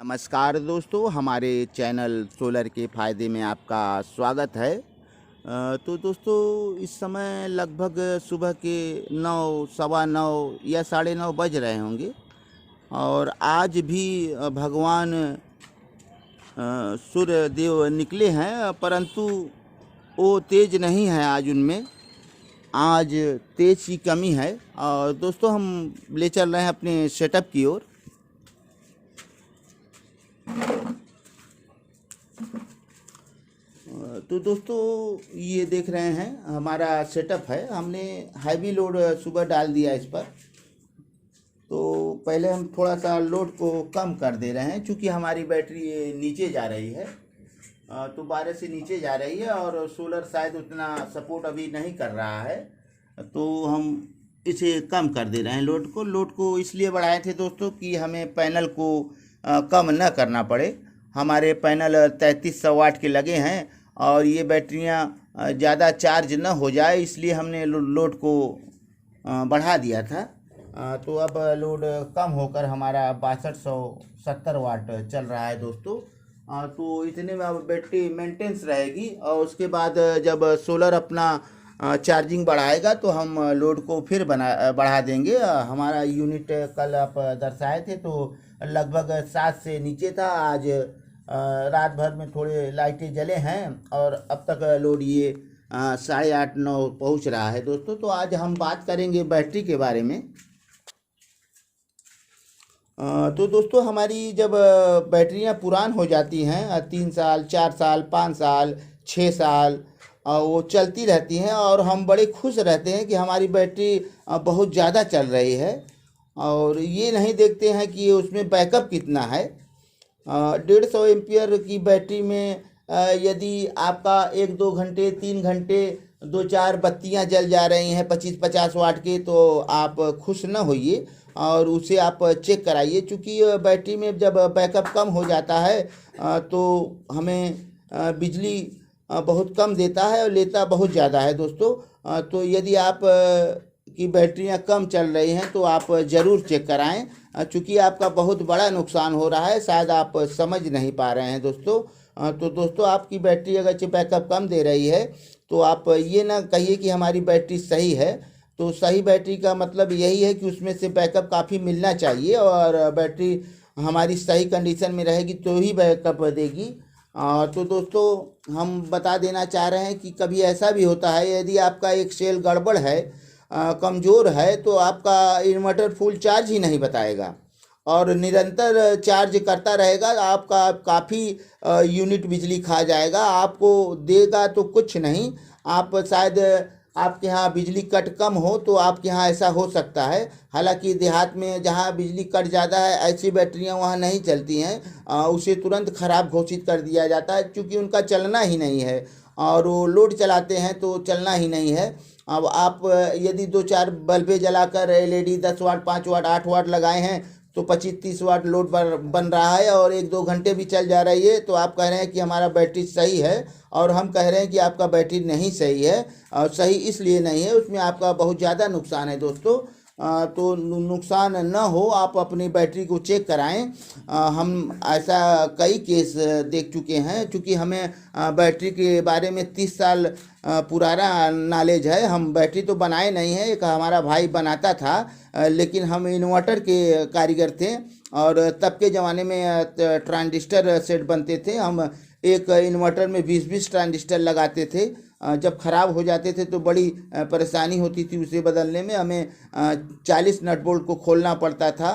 नमस्कार दोस्तों, हमारे चैनल सोलर के फ़ायदे में आपका स्वागत है। तो दोस्तों, इस समय लगभग सुबह के 9 सवा 9 या साढ़े 9 बज रहे होंगे और आज भी भगवान सूर्य देव निकले हैं, परंतु वो तेज नहीं है। आज उनमें आज तेज की कमी है। और दोस्तों, हम ले चल रहे हैं अपने सेटअप की ओर। तो दोस्तों, ये देख रहे हैं हमारा सेटअप है। हमने हैवी लोड सुबह डाल दिया इस पर। तो पहले हम थोड़ा सा लोड को कम कर दे रहे हैं, क्योंकि हमारी बैटरी नीचे जा रही है। तो 12 से नीचे जा रही है और सोलर शायद उतना सपोर्ट अभी नहीं कर रहा है, तो हम इसे कम कर दे रहे हैं। लोड को इसलिए बढ़ाए थे दोस्तों कि हमें पैनल को कम न करना पड़े। हमारे पैनल 3300 वाट के लगे हैं और ये बैटरियां ज़्यादा चार्ज न हो जाए, इसलिए हमने लोड को बढ़ा दिया था। तो अब लोड कम होकर हमारा 6270 वाट चल रहा है दोस्तों। तो इतने में अब बैटरी मेंटेनेंस रहेगी और उसके बाद जब सोलर अपना चार्जिंग बढ़ाएगा तो हम लोड को फिर बढ़ा देंगे। हमारा यूनिट कल आप दर्शाए थे तो लगभग 7 से नीचे था। आज रात भर में थोड़े लाइटें जले हैं और अब तक लोड ये 8:30-9 पहुँच रहा है दोस्तों। तो आज हम बात करेंगे बैटरी के बारे में। तो दोस्तों, हमारी जब बैटरियां पुरान हो जाती हैं 3 साल 4 साल 5 साल 6 साल वो चलती रहती हैं और हम बड़े खुश रहते हैं कि हमारी बैटरी बहुत ज़्यादा चल रही है, और ये नहीं देखते हैं कि उसमें बैकअप कितना है। 150 एम्पियर की बैटरी में यदि आपका 1-2 घंटे 3 घंटे 2-4 बत्तियां जल जा रही हैं 25-50 वाट के, तो आप खुश न होइए और उसे आप चेक कराइए। चूँकि बैटरी में जब बैकअप कम हो जाता है तो हमें बिजली बहुत कम देता है और लेता बहुत ज़्यादा है दोस्तों। तो यदि आप की बैटरियां कम चल रही हैं तो आप ज़रूर चेक कराएं, चूँकि आपका बहुत बड़ा नुकसान हो रहा है, शायद आप समझ नहीं पा रहे हैं दोस्तों। तो दोस्तों, आपकी बैटरी अगर बैकअप कम दे रही है तो आप ये ना कहिए कि हमारी बैटरी सही है। तो सही बैटरी का मतलब यही है कि उसमें से बैकअप काफ़ी मिलना चाहिए और बैटरी हमारी सही कंडीशन में रहेगी तो ही बैकअप देगी। तो दोस्तों, हम बता देना चाह रहे हैं कि कभी ऐसा भी होता है, यदि आपका एक सेल गड़बड़ है, कमज़ोर है, तो आपका इन्वर्टर फुल चार्ज ही नहीं बताएगा और निरंतर चार्ज करता रहेगा। आपका काफ़ी यूनिट बिजली खा जाएगा, आपको देगा तो कुछ नहीं। आप शायद आपके यहाँ बिजली कट कम हो तो आपके यहाँ ऐसा हो सकता है। हालांकि देहात में जहाँ बिजली कट ज़्यादा है ऐसी बैटरियाँ वहाँ नहीं चलती हैं, उसे तुरंत ख़राब घोषित कर दिया जाता है, क्योंकि उनका चलना ही नहीं है और वो लोड चलाते हैं तो चलना ही नहीं है। अब आप यदि 2-4 बल्बें जलाकर LED 10 वाट 5 वाट 8 वाट लगाए हैं तो 25-30 वाट लोड बन रहा है और 1-2 घंटे भी चल जा रही है, तो आप कह रहे हैं कि हमारा बैटरी सही है और हम कह रहे हैं कि आपका बैटरी नहीं सही है। और सही इसलिए नहीं है, उसमें आपका बहुत ज़्यादा नुकसान है दोस्तों। तो नुकसान न हो, आप अपनी बैटरी को चेक कराएं। हम ऐसा कई केस देख चुके हैं, क्योंकि हमें बैटरी के बारे में 30 साल पुराना नॉलेज है। हम बैटरी तो बनाए नहीं हैं, एक हमारा भाई बनाता था, लेकिन हम इन्वर्टर के कारीगर थे और तब के ज़माने में ट्रांजिस्टर सेट बनते थे। हम एक इन्वर्टर में 20-20 ट्रांजिस्टर लगाते थे। जब ख़राब हो जाते थे तो बड़ी परेशानी होती थी उसे बदलने में। हमें 40 नट बोल्ट को खोलना पड़ता था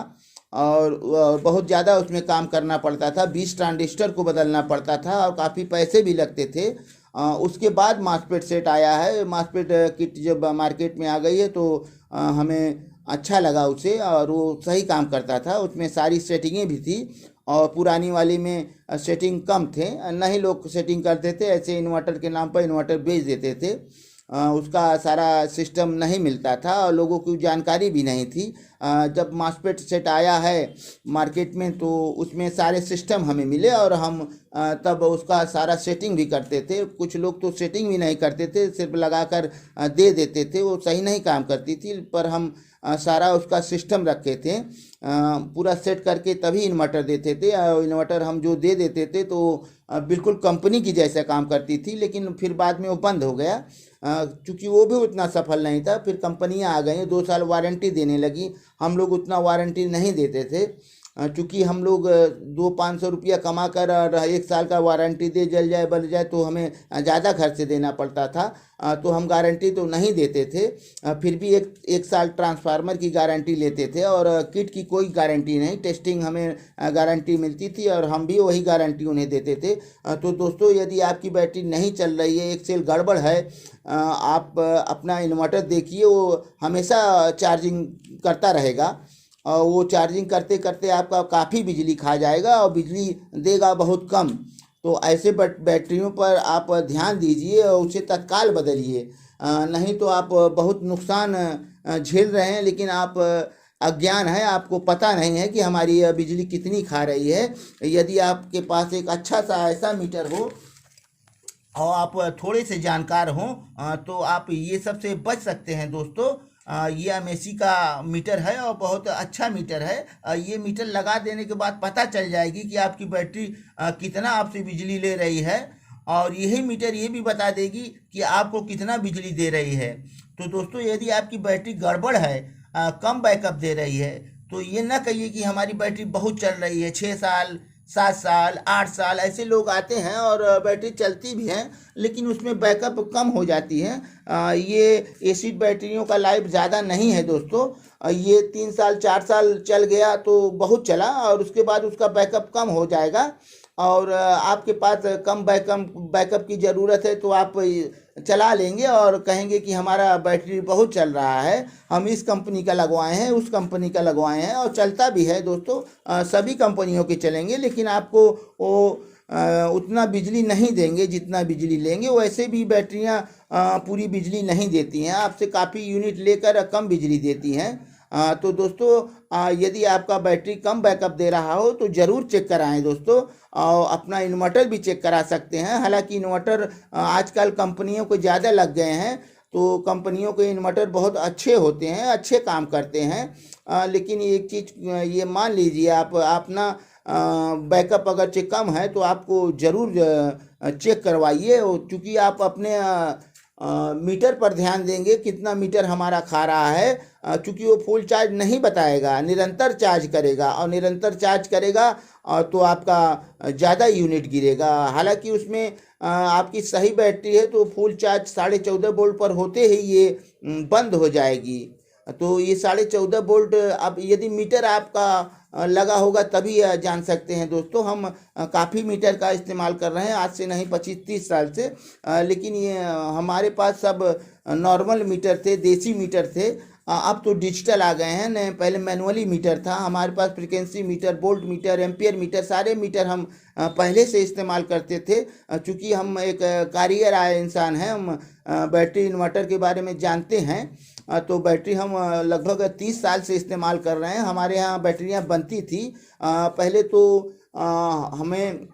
और बहुत ज़्यादा उसमें काम करना पड़ता था। 20 ट्रांजिस्टर को बदलना पड़ता था और काफ़ी पैसे भी लगते थे। उसके बाद मास्फेट सेट आया है। मास्फेट किट जब मार्केट में आ गई है तो हमें अच्छा लगा उसे और वो सही काम करता था। उसमें सारी सेटिंगें भी थी और पुरानी वाली में सेटिंग कम थे, नहीं लोग सेटिंग करते थे, ऐसे इन्वर्टर के नाम पर इन्वर्टर बेच देते थे। उसका सारा सिस्टम नहीं मिलता था और लोगों की जानकारी भी नहीं थी। जब मास्फेट सेट आया है मार्केट में तो उसमें सारे सिस्टम हमें मिले और हम तब उसका सारा सेटिंग भी करते थे। कुछ लोग तो सेटिंग भी नहीं करते थे, सिर्फ लगाकर दे देते थे, वो सही नहीं काम करती थी, पर हम सारा उसका सिस्टम रखे थे, पूरा सेट करके तभी इन्वर्टर देते थे। इन्वर्टर हम जो दे देते थे तो बिल्कुल कंपनी की जैसा काम करती थी, लेकिन फिर बाद में वो बंद हो गया क्योंकि वो भी उतना सफल नहीं था। फिर कंपनियां आ गई, 2 साल वारंटी देने लगी, हम लोग उतना वारंटी नहीं देते थे चूँकि हम लोग 200-500 रुपया कमा कर और 1 साल का वारंटी दे, जल जाए बल जाए तो हमें ज़्यादा खर्च से देना पड़ता था, तो हम गारंटी तो नहीं देते थे। फिर भी एक साल ट्रांसफार्मर की गारंटी लेते थे और किट की कोई गारंटी नहीं, टेस्टिंग हमें गारंटी मिलती थी और हम भी वही गारंटी उन्हें देते थे। तो दोस्तों, यदि आपकी बैटरी नहीं चल रही है, एक सेल गड़बड़ है, आप अपना इन्वर्टर देखिए, वो हमेशा चार्जिंग करता रहेगा और वो चार्जिंग करते करते आपका काफ़ी बिजली खा जाएगा और बिजली देगा बहुत कम। तो ऐसे बैटरियों पर आप ध्यान दीजिए और उसे तत्काल बदलिए, नहीं तो आप बहुत नुकसान झेल रहे हैं, लेकिन आप अज्ञान है, आपको पता नहीं है कि हमारी बिजली कितनी खा रही है। यदि आपके पास एक अच्छा सा ऐसा मीटर हो और आप थोड़े से जानकार हों तो आप ये सब से बच सकते हैं दोस्तों। ये अमेसी का मीटर है और बहुत अच्छा मीटर है। ये मीटर लगा देने के बाद पता चल जाएगी कि आपकी बैटरी कितना आपसे बिजली ले रही है, और यही मीटर ये भी बता देगी कि आपको कितना बिजली दे रही है। तो दोस्तों, यदि आपकी बैटरी गड़बड़ है, कम बैकअप दे रही है, तो ये ना कहिए कि हमारी बैटरी बहुत चल रही है, 6 साल 7 साल 8 साल ऐसे लोग आते हैं और बैटरी चलती भी हैं, लेकिन उसमें बैकअप कम हो जाती है। ये एसिड बैटरियों का लाइफ ज़्यादा नहीं है दोस्तों। ये 3 साल 4 साल चल गया तो बहुत चला, और उसके बाद उसका बैकअप कम हो जाएगा। और आपके पास कम बैकअप की ज़रूरत है तो आप चला लेंगे और कहेंगे कि हमारा बैटरी बहुत चल रहा है, हम इस कंपनी का लगवाए हैं, उस कंपनी का लगवाए हैं, और चलता भी है दोस्तों। सभी कंपनियों के चलेंगे, लेकिन आपको वो उतना बिजली नहीं देंगे जितना बिजली लेंगे। वैसे भी बैटरियां पूरी बिजली नहीं देती हैं, आपसे काफ़ी यूनिट लेकर कम बिजली देती हैं। तो दोस्तों, यदि आपका बैटरी कम बैकअप दे रहा हो तो ज़रूर चेक कराएं दोस्तों, और अपना इन्वर्टर भी चेक करा सकते हैं। हालांकि इन्वर्टर आजकल कंपनियों को ज़्यादा लग गए हैं, तो कंपनियों के इन्वर्टर बहुत अच्छे होते हैं, अच्छे काम करते हैं। लेकिन एक चीज़ ये मान लीजिए, आप अपना बैकअप अगर चेक कम है तो आपको ज़रूर चेक करवाइए, क्योंकि आप अपने मीटर पर ध्यान देंगे कितना मीटर हमारा खा रहा है, क्योंकि वो फुल चार्ज नहीं बताएगा, निरंतर चार्ज करेगा, और निरंतर चार्ज करेगा तो आपका ज़्यादा यूनिट गिरेगा। हालांकि उसमें आपकी सही बैटरी है तो फुल चार्ज 14.5 वोल्ट पर होते ही ये बंद हो जाएगी। तो ये 14.5 वोल्ट, अब यदि मीटर आपका लगा होगा तभी जान सकते हैं दोस्तों। हम काफ़ी मीटर का इस्तेमाल कर रहे हैं, आज से नहीं 25-30 साल से, लेकिन ये हमारे पास सब नॉर्मल मीटर थे, देसी मीटर थे। अब तो डिजिटल आ गए हैं, न पहले मैनुअली मीटर था हमारे पास। Frequency meter, volt meter, ampere meter, सारे मीटर हम पहले से इस्तेमाल करते थे, चूँकि हम एक कारीगर आए इंसान हैं, हम बैटरी इन्वर्टर के बारे में जानते हैं। तो बैटरी हम लगभग 30 साल से इस्तेमाल कर रहे हैं। हमारे यहाँ बैटरियाँ बनती थी पहले तो हमें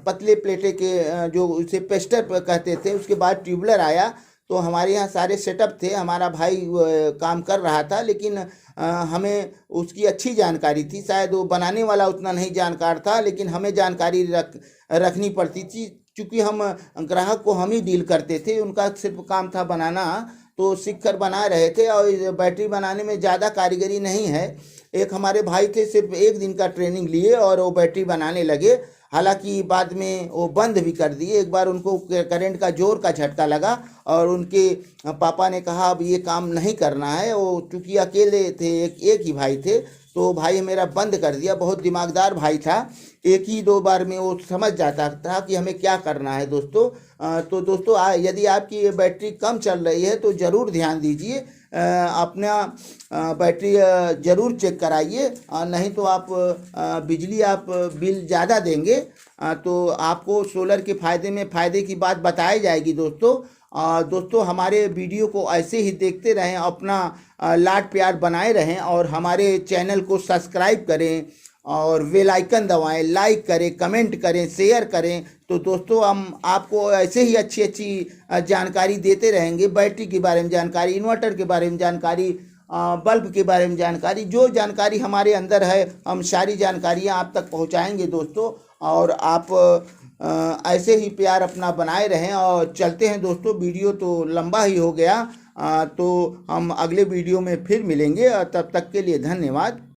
पतले प्लेटे के जो उसे पेस्टर कहते थे, उसके बाद ट्यूबलर आया, तो हमारे यहाँ सारे सेटअप थे। हमारा भाई काम कर रहा था, लेकिन हमें उसकी अच्छी जानकारी थी, शायद वो बनाने वाला उतना नहीं जानकार था, लेकिन हमें जानकारी रखनी पड़ती थी, क्योंकि हम ग्राहक को हम ही डील करते थे, उनका सिर्फ काम था बनाना, तो सीख कर बना रहे थे। और बैटरी बनाने में ज़्यादा कारीगरी नहीं है। एक हमारे भाई थे, सिर्फ 1 दिन का ट्रेनिंग लिए और वो बैटरी बनाने लगे। हालांकि बाद में वो बंद भी कर दिए। एक बार उनको करंट का जोर का झटका लगा और उनके पापा ने कहा अब ये काम नहीं करना है। वो चूँकि अकेले थे, एक ही भाई थे, तो भाई मेरा बंद कर दिया। बहुत दिमागदार भाई था, 1 ही 2 बार में वो समझ जाता था कि हमें क्या करना है दोस्तों। तो दोस्तों, यदि आपकी बैटरी कम चल रही है तो ज़रूर ध्यान दीजिए, अपना बैटरी ज़रूर चेक कराइए, नहीं तो आप बिजली आप बिल ज़्यादा देंगे। तो आपको सोलर के फ़ायदे की बात बताई जाएगी दोस्तों, दोस्तों हमारे वीडियो को ऐसे ही देखते रहें, अपना लाड प्यार बनाए रहें और हमारे चैनल को सब्सक्राइब करें और बेल आइकन दबाएं, लाइक करें, कमेंट करें, शेयर करें। तो दोस्तों हम आपको ऐसे ही अच्छी अच्छी जानकारी देते रहेंगे, बैटरी के बारे में जानकारी, इन्वर्टर के बारे में जानकारी, बल्ब के बारे में जानकारी, जो जानकारी हमारे अंदर है हम सारी जानकारियाँ आप तक पहुँचाएंगे दोस्तों। और आप ऐसे ही प्यार अपना बनाए रहें और चलते हैं दोस्तों। वीडियो तो लंबा ही हो गया, तो हम अगले वीडियो में फिर मिलेंगे और तब तक के लिए धन्यवाद।